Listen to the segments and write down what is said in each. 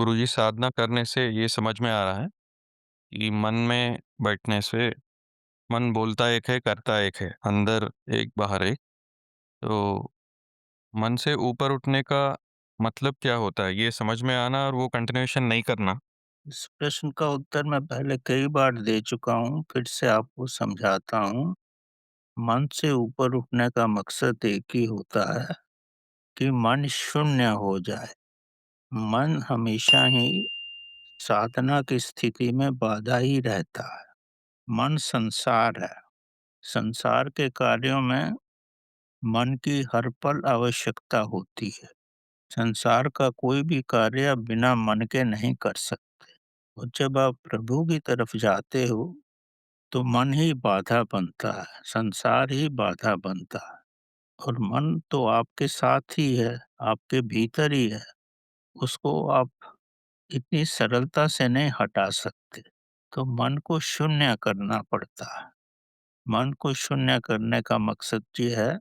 गुरुजी साधना करने से ये समझ में आ रहा है कि मन में बैठने से मन बोलता एक है, करता एक है, अंदर एक, बाहर एक। तो मन से ऊपर उठने का मतलब क्या होता है? ये समझ में आना और वो कंटिन्यूएशन नहीं करना। इस प्रश्न का उत्तर मैं पहले कई बार दे चुका हूँ, फिर से आपको समझाता हूँ। मन से ऊपर उठने का मकसद एक ही होता है कि मन शून्य हो जाए। मन हमेशा ही साधना की स्थिति में बाधा ही रहता है। मन संसार है। संसार के कार्यों में मन की हर पल आवश्यकता होती है। संसार का कोई भी कार्य बिना मन के नहीं कर सकते। और जब आप प्रभु की तरफ जाते हो तो मन ही बाधा बनता है, संसार ही बाधा बनता है। और मन तो आपके साथ ही है, आपके भीतर ही है। उसको आप इतनी सरलता से नहीं हटा सकते। तो मन को शून्य करना पड़ता है। मन को शून्य करने का मकसद ये है,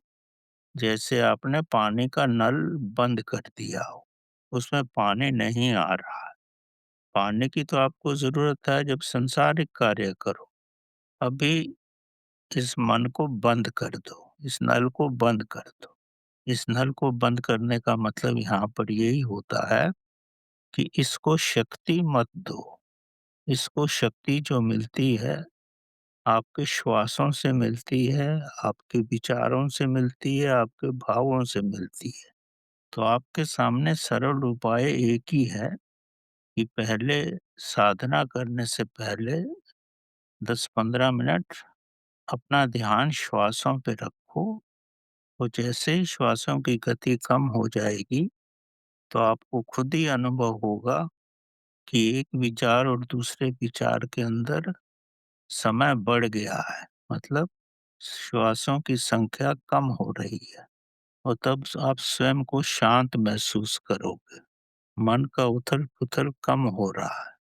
जैसे आपने पानी का नल बंद कर दिया हो, उसमें पानी नहीं आ रहा है। पानी की तो आपको ज़रूरत है जब सांसारिक कार्य करो। अभी इस मन को बंद कर दो, इस नल को बंद कर दो। इस नल को बंद करने का मतलब यहाँ पर यही होता है कि इसको शक्ति मत दो। इसको शक्ति जो मिलती है, आपके श्वासों से मिलती है, आपके विचारों से मिलती है, आपके भावों से मिलती है। तो आपके सामने सरल उपाय एक ही है कि पहले साधना करने से पहले 10-15 मिनट अपना ध्यान श्वासों पे रखो। और जैसे ही श्वासों की गति कम हो जाएगी, तो आपको खुद ही अनुभव होगा कि एक विचार और दूसरे विचार के अंदर समय बढ़ गया है। मतलब श्वासों की संख्या कम हो रही है। और तब आप स्वयं को शांत महसूस करोगे। मन का उथल-पुथल कम हो रहा है।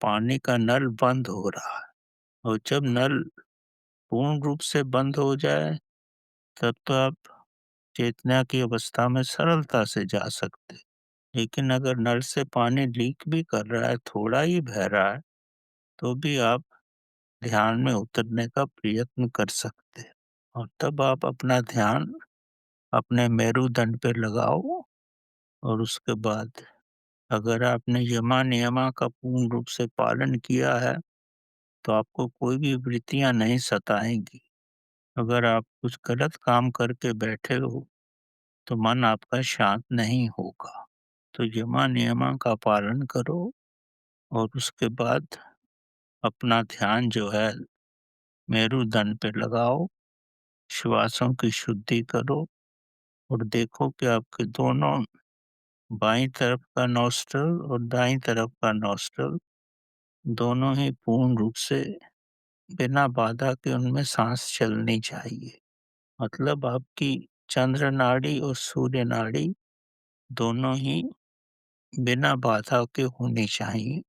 पानी का नल बंद हो रहा है। और जब नल पूर्ण रूप से बंद हो जाए, तब तो आप चेतना की अवस्था में सरलता से जा सकते। लेकिन अगर नल से पानी लीक भी कर रहा है, थोड़ा ही बह रहा है, तो भी आप ध्यान में उतरने का प्रयत्न कर सकते हैं। और तब आप अपना ध्यान अपने मेरुदंड पे लगाओ। और उसके बाद अगर आपने यमा-नियमा का पूर्ण रूप से पालन किया है, तो आपको कोई भी वृत्तियाँ नहीं सताएँगी। अगर आप कुछ गलत काम करके बैठे हो, तो मन आपका शांत नहीं होगा। तो यमा-नियमा का पालन करो। और उसके बाद अपना ध्यान जो है मेरुदंड पे लगाओ, श्वासों की शुद्धि करो। और देखो कि आपके दोनों बाईं तरफ का नॉस्ट्रल और दाईं तरफ का नॉस्ट्रल दोनों ही पूर्ण रूप से बिना बाधा के उनमें सांस चलनी चाहिए। मतलब आपकी चंद्र नाड़ी और सूर्य नाड़ी दोनों ही बिना बाधा के होनी चाहिए।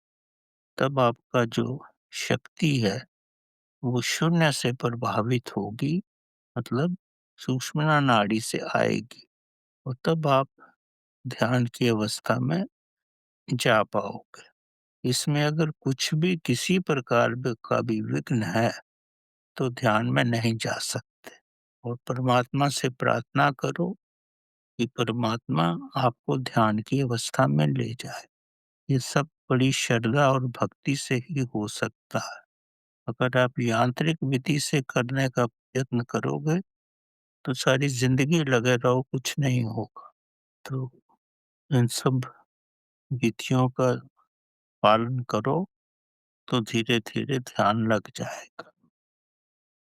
तब आपका जो शक्ति है वो शून्य से प्रभावित होगी। मतलब सुषुम्ना नाड़ी से आएगी। और तब आप ध्यान की अवस्था में जा पाओगे। इसमें अगर कुछ भी किसी प्रकार का भी विघ्न है, तो ध्यान में नहीं जा सकते। और परमात्मा से प्रार्थना करो कि परमात्मा आपको ध्यान की अवस्था में ले जाए। ये सब बड़ी श्रद्धा और भक्ति से ही हो सकता है। अगर आप यांत्रिक विधि से करने का प्रयत्न करोगे, तो सारी ज़िंदगी लगे रहो, कुछ नहीं होगा। तो इन सब विधियों का पालन करो, तो धीरे-धीरे ध्यान लग जाएगा।